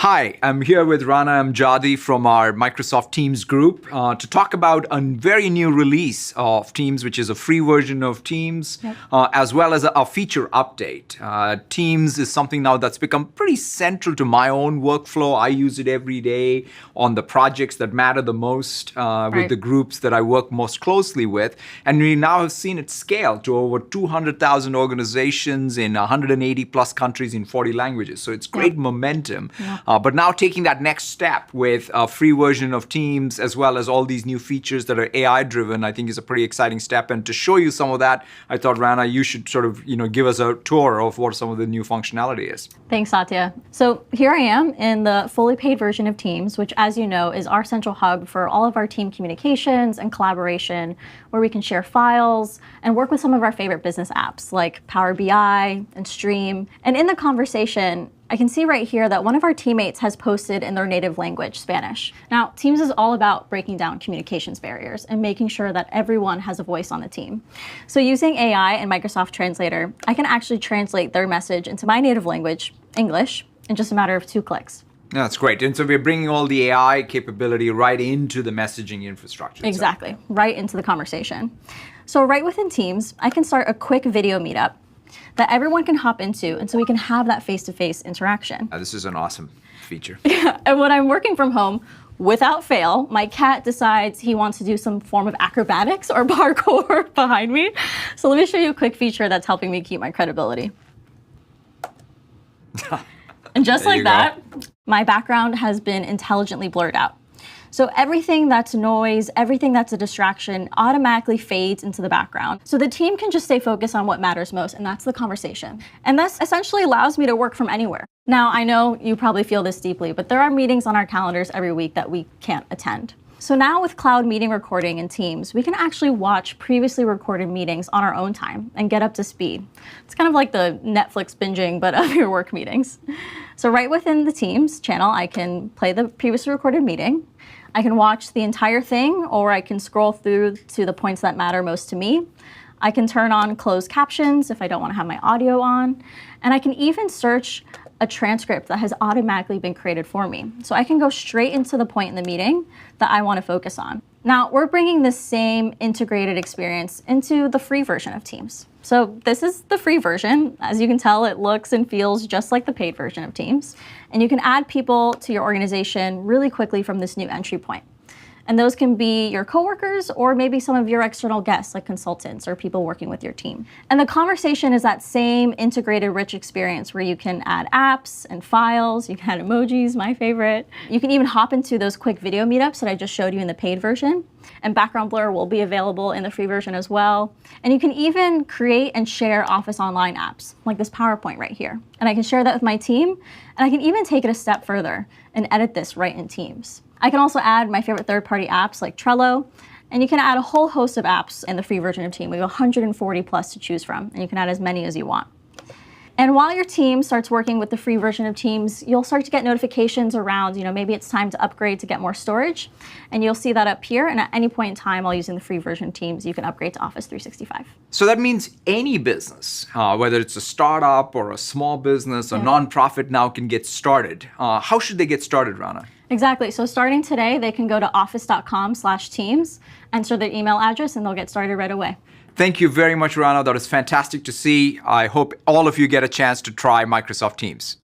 Hi, I'm here with Rana Amjadi from our Microsoft Teams group to talk about a very new release of Teams, which is a free version of Teams, as well as a feature update. Teams is something now that's become pretty central to my own workflow. I use it every day on the projects that matter the most with the groups that I work most closely with. And we now have seen it scale to over 200,000 organizations in 180 plus countries in 40 languages. So it's great momentum. But now taking that next step with a free version of Teams, as well as all these new features that are AI driven, I think is a pretty exciting step. And to show you some of that, I thought, Rana, you should sort of give us a tour of what some of the new functionality is. Thanks, Satya. So here I am in the fully paid version of Teams, which, as you know, is our central hub for all of our team communications and collaboration, where we can share files and work with some of our favorite business apps like Power BI and Stream. And in the conversation, I can see right here that one of our teammates has posted in their native language, Spanish. Now, Teams is all about breaking down communications barriers and making sure that everyone has a voice on the team. So using AI and Microsoft Translator, I can actually translate their message into my native language, English, in just a matter of 2 clicks. That's great. And so we're bringing all the AI capability right into the messaging infrastructure. Exactly, right into the conversation. So right within Teams, I can start a quick video meetup that everyone can hop into, and so we can have that face-to-face interaction. This is an awesome feature. And when I'm working from home, without fail, my cat decides he wants to do some form of acrobatics or parkour behind me. So let me show you a quick feature that's helping me keep my credibility. And just like that, my background has been intelligently blurred out. So everything that's noise, everything that's a distraction automatically fades into the background. So the team can just stay focused on what matters most, and that's the conversation. And this essentially allows me to work from anywhere. Now, I know you probably feel this deeply, but there are meetings on our calendars every week that we can't attend. So now with cloud meeting recording in Teams, we can actually watch previously recorded meetings on our own time and get up to speed. It's kind of like the Netflix binging, but of your work meetings. So right within the Teams channel, I can play the previously recorded meeting. I can watch the entire thing, or I can scroll through to the points that matter most to me. I can turn on closed captions if I don't want to have my audio on. And I can even search a transcript that has automatically been created for me. So I can go straight into the point in the meeting that I want to focus on. Now, we're bringing this same integrated experience into the free version of Teams. So this is the free version. As you can tell, it looks and feels just like the paid version of Teams. And you can add people to your organization really quickly from this new entry point. And those can be your coworkers or maybe some of your external guests like consultants or people working with your team. And the conversation is that same integrated rich experience where you can add apps and files, you can add emojis, my favorite. You can even hop into those quick video meetups that I just showed you in the paid version. And background blur will be available in the free version as well. And you can even create and share Office Online apps like this PowerPoint right here. And I can share that with my team, and I can even take it a step further and edit this right in Teams. I can also add my favorite third-party apps like Trello, and you can add a whole host of apps in the free version of Teams. We have 140 plus to choose from, and you can add as many as you want. And while your team starts working with the free version of Teams, you'll start to get notifications around, maybe it's time to upgrade to get more storage, and you'll see that up here. And at any point in time while using the free version of Teams, you can upgrade to Office 365. So that means any business, whether it's a startup or a small business, a nonprofit now can get started. How should they get started, Rana? Exactly. So starting today, they can go to office.com/Teams, enter their email address, and they'll get started right away. Thank you very much, Rana. That was fantastic to see. I hope all of you get a chance to try Microsoft Teams.